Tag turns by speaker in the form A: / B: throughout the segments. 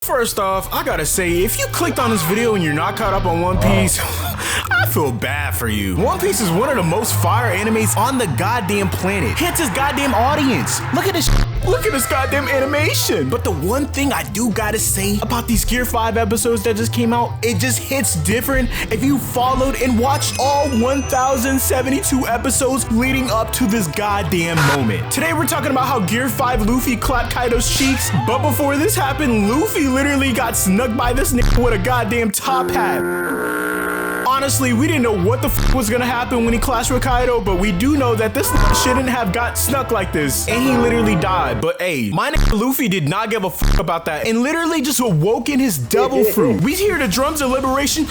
A: First off, I gotta say, if you clicked on this video and you're not caught up on One Piece, I feel bad for you. One Piece is one of the most fire animes on the goddamn planet. Hits his goddamn audience. Look at this Look at this goddamn animation. But the one thing I do gotta say about these Gear 5 episodes that just came out, it just hits different if you followed and watched all 1072 episodes leading up to this goddamn moment. Today we're talking about how Gear 5 Luffy clapped Kaido's cheeks, but before this happened, Luffy literally got snuck by this nigga with a goddamn top hat. Honestly, we didn't know what the f was gonna happen when he clashed with Kaido, but we do know that this shouldn't have got snuck like this, and he literally died. But hey, my nigga Luffy did not give a f about that, and literally just awoke in his devil fruit. We hear the drums of liberation,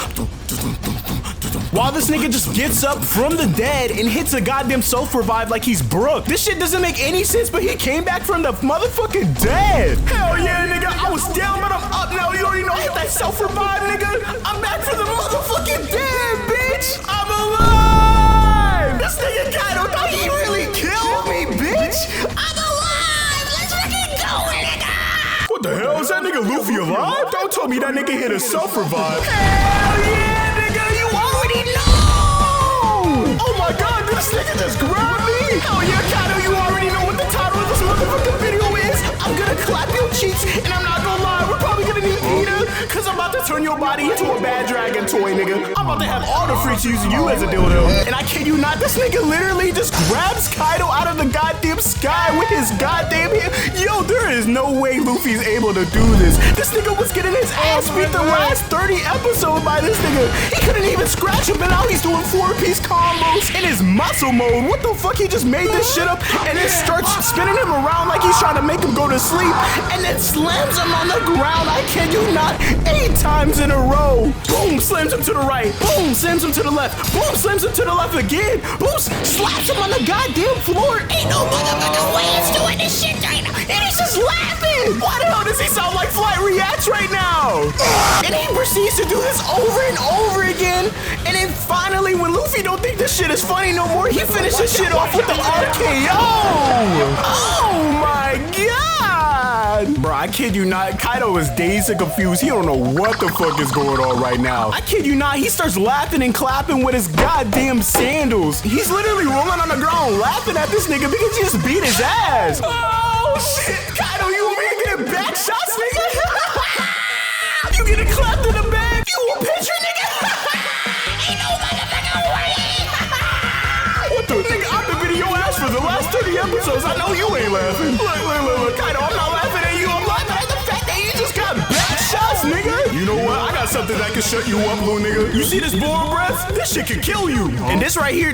A: while this nigga just gets up from the dead and hits a goddamn self-revive like he's Brook. This shit doesn't make any sense, but he came back from the motherfucking dead. Hell yeah, nigga, I was down, but I'm up now. You already know I hit that self-revive, nigga. I'm back from the motherfucking dead, bitch. I'm alive. This nigga Kaido thought he really killed me, bitch. I'm alive. Let's fucking go, nigga. What the hell? Is that nigga Luffy alive? Don't tell me that nigga hit a self-revive. Hell yeah, nigga, you already know. Oh my god, this nigga just grabbed me. Hell yeah, Kaido, you already know what the title of this motherfucking video is. I'm gonna clap your cheeks, and I'm not gonna lie, we're probably gonna need Peter, cause I'm about to turn your body into a bad dragon toy, nigga. I'm about to have all the freaks using you as a dildo. And I kid you not, this nigga literally just grabs Kaido out of the goddamn sky with his goddamn hand. Yo, there is no way Luffy's able to do this. This nigga was getting his ass beat the last 30 episodes by this nigga. He couldn't even scratch him, and now he's doing 4-piece combos in his muscle mode. What the fuck? He just made this shit up and then starts spinning him around like he's trying to make him go to sleep, and then slams him on the ground. I kid you not, 8 times in a row. Boom, slams him to the right. Boom, slams him to the left. Boom, slams him to the left again. Boom, slaps him on the goddamn floor. Ain't no motherfucking way he's doing this shit right now. And he's just laughing. Why the hell does he sound like Flight Reacts right now? And he proceeds to do this over and over again. And then finally, when Luffy don't think this shit is funny no more, he finishes shit off with the RKO. Oh my god. Bro, I kid you not, Kaido is dazed and confused. He don't know what the fuck is going on right now. I kid you not, he starts laughing and clapping with his goddamn sandals. He's literally rolling on the ground laughing at this nigga because he just beat his ass. Oh shit, Kaido, you over here getting back shots, nigga? You getting clapped in the back? You a pitcher, nigga? Ain't no motherfucking way. What the nigga? I've been beating your ass for the last 30 episodes. I know you ain't laughing. Look, Kaido, I'm not laughing at you. I'm laughing at the fact that you just got back shots, nigga. You know what? I got something that can shut you up, little nigga. You see this bull breath? This shit can kill you. And this right here,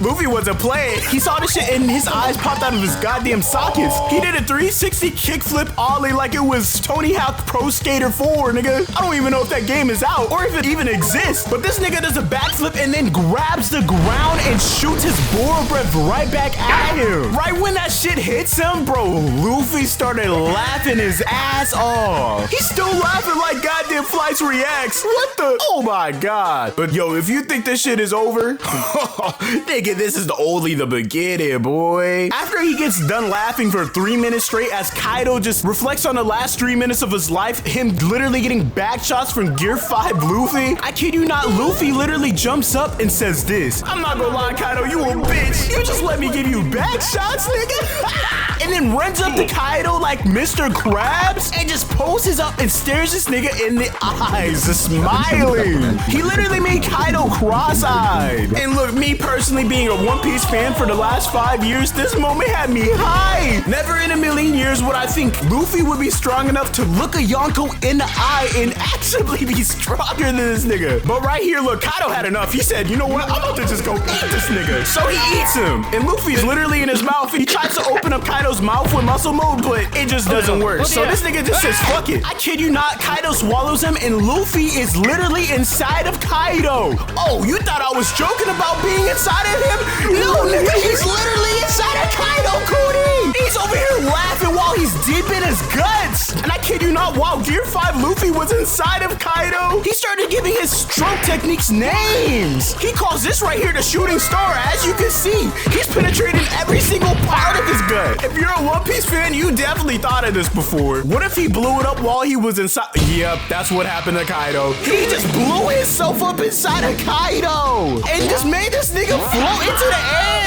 A: Luffy wasn't playing. He saw this shit and his eyes popped out of his goddamn sockets. He did a 360 kickflip ollie like it was Tony Hawk Pro Skater 4, nigga. I don't even know if that game is out or if it even exists. But this nigga does a backflip and then grabs the ground and shoots his bull breath right back at him. Right when that shit hits him, bro, Luffy started laughing his ass off. He's still laughing like goddamn Flights Reacts. What the? Oh my god. But yo, if you think this shit is over, nigga, this is only the beginning, boy. After he gets done laughing for 3 minutes straight as Kaido just reflects on the last 3 minutes of his life, him literally getting back shots from Gear 5 Luffy, I kid you not, Luffy literally jumps up and says this: I'm not gonna lie, Kaido, you a bitch. You just let me give you back shots, nigga. And then runs up to Kaido like Mr. Krabs and just poses up and stares this nigga in the eyes, smiling. He literally made Kaido cross-eyed. And look, me personally being a One Piece fan for the last 5 years, this moment had me high. Never in a million years would I think Luffy would be strong enough to look a Yonko in the eye and actually be stronger than this nigga. But right here, look, Kaido had enough. He said, you know what? I'm about to just go eat this nigga. So he eats him. And Luffy's literally in his mouth. He tries to open up Kaido's mouth with muscle mode, but it just doesn't work. So this nigga just says, fuck it. I kid you not, Kaido swallows him and Luffy Luffy is literally inside of Kaido. Oh, you thought I was joking about being inside of him? No, nigga, he's literally inside of Kaido, Cootie. He's over here laughing while he's deep in his guts. And I kid you not, while Gear 5 Luffy was inside of Kaido, he started giving his stroke techniques names. He calls this right here the shooting star. As you can see, he's penetrating every single part of his gut. If you're a One Piece fan, you definitely thought of this before. What if he blew it up while he was inside? Yep, that's what happened to Kaido. He just blew himself up inside of Kaido and just made this nigga float into the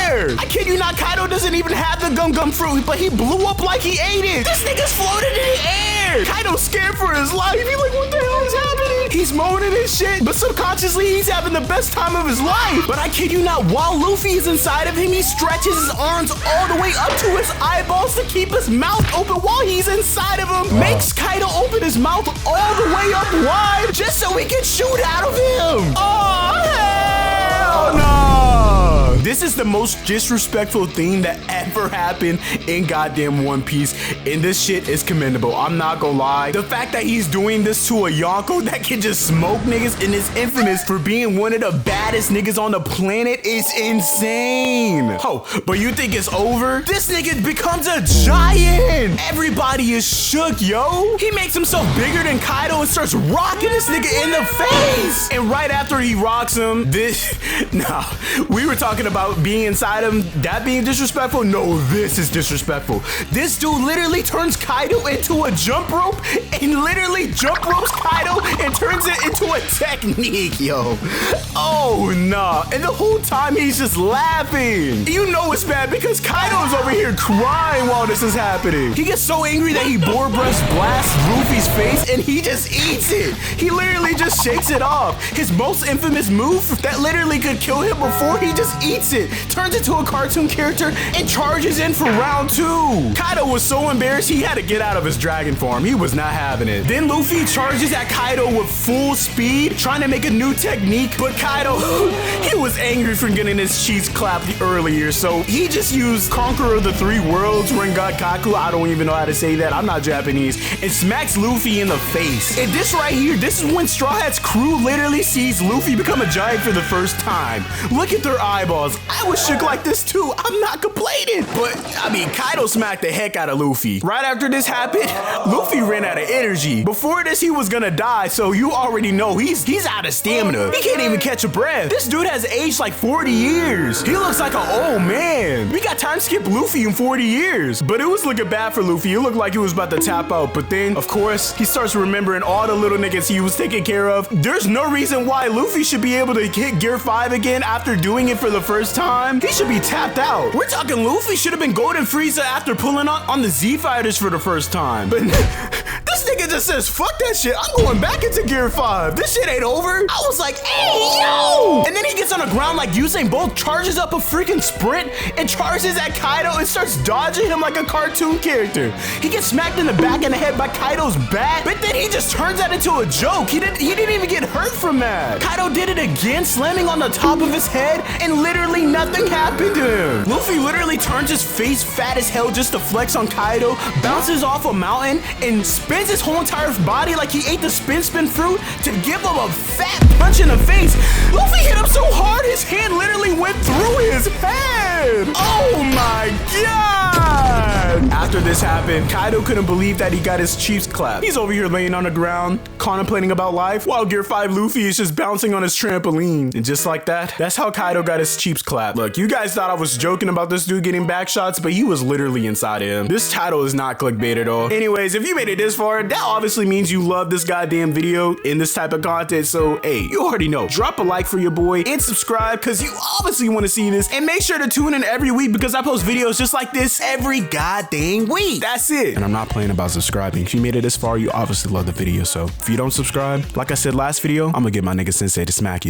A: air. I kid you not, Kaido doesn't even have the gum fruit, but he blew up like he ate it. This nigga's floating in the air. Kaido's scared for his life. He's like, what the hell is happening? He's moaning and shit, but subconsciously he's having the best time of his life. But I kid you not, while Luffy is inside of him, he stretches his arms all the way up to his eyeballs to keep his mouth open while he's inside of him. Makes Kaido open his mouth all the way up wide just so he can shoot out of him. Oh, hell no. This is the most disrespectful thing that ever happened in goddamn One Piece, and this shit is commendable. I'm not gonna lie. The fact that he's doing this to a Yonko that can just smoke niggas and is infamous for being one of the baddest niggas on the planet is insane. Oh, but you think it's over? This nigga becomes a giant. Everybody is shook, yo. He makes himself bigger than Kaido and starts rocking this nigga in the face. And right after he rocks him, we were talking about being inside him, that being disrespectful. No, this is disrespectful. This dude literally turns Kaido into a jump rope and literally jump ropes Kaido and turns it into a technique, yo. Oh, nah. And the whole time he's just laughing. You know it's bad because Kaido is over here crying while this is happening. He gets so angry that he boar breast blasts Luffy's face and he just eats it. He literally just shakes it off. His most infamous move that literally could kill him before, he just eats it, turns into a cartoon character, and charges in for round 2. Kaido was so embarrassed he had to get out of his dragon form. He was not having it. Then Luffy charges at Kaido with full speed, trying to make a new technique, but Kaido, he was angry for getting his cheeks clapped earlier, so he just used Conqueror of the Three Worlds, Rengokaku, I don't even know how to say that, I'm not Japanese, and smacks Luffy in the face. And this right here, this is when Straw Hat's crew literally sees Luffy become a giant for the first time. Look at their eyeballs. I was shook like this too. I'm not complaining. But, I mean, Kaido smacked the heck out of Luffy. Right after this happened, Luffy ran out of energy. Before this, he was gonna die, so you already know he's out of stamina. He can't even catch a breath. This dude has aged like 40 years. He looks like an old man. We got time skip Luffy in 40 years. But it was looking bad for Luffy. It looked like he was about to tap out. But then, of course, he starts remembering all the little niggas he was taking care of. There's no reason why Luffy should be able to hit Gear 5 again after doing it for the first time. He should be tapped out. We're talking Luffy should have been Golden Frieza after pulling on the Z Fighters for the first time. But this nigga just says, fuck that shit. I'm going back into Gear 5. This shit ain't over. I was like, hey, yo! And then he gets on the ground like Usain Bolt, charges up a freaking sprint, and charges at Kaido and starts dodging him like a cartoon character. He gets smacked in the back and the head by Kaido's bat, but then he just turns that into a joke. He didn't even get hurt from that. Kaido did it again, slamming on the top of his head, and literally nothing happened to him. Luffy literally turns his face fat as hell just to flex on Kaido, bounces off a mountain, and spins his whole entire body like he ate the spin fruit to give him a fat punch in the face. Luffy hit him so hard his hand literally went through his head. Oh my god! After this happened, Kaido couldn't believe that he got his cheeks clapped. He's over here laying on the ground, contemplating about life, while Gear 5 Luffy is just bouncing on his trampoline. And just like that, that's how Kaido got his cheeks clapped. Look, you guys thought I was joking about this dude getting back shots, but he was literally inside of him. This title is not clickbait at all. Anyways, if you made it this far, that obviously means you love this goddamn video and this type of content. So, hey, you already know. Drop a like for your boy and subscribe because you obviously want to see this. And make sure to tune in every week because I post videos just like this every goddamn week. That's it. And I'm not playing about subscribing. If you made it this far, you obviously love the video. So if you don't subscribe, like I said last video, I'm gonna get my nigga Sensei to smack you.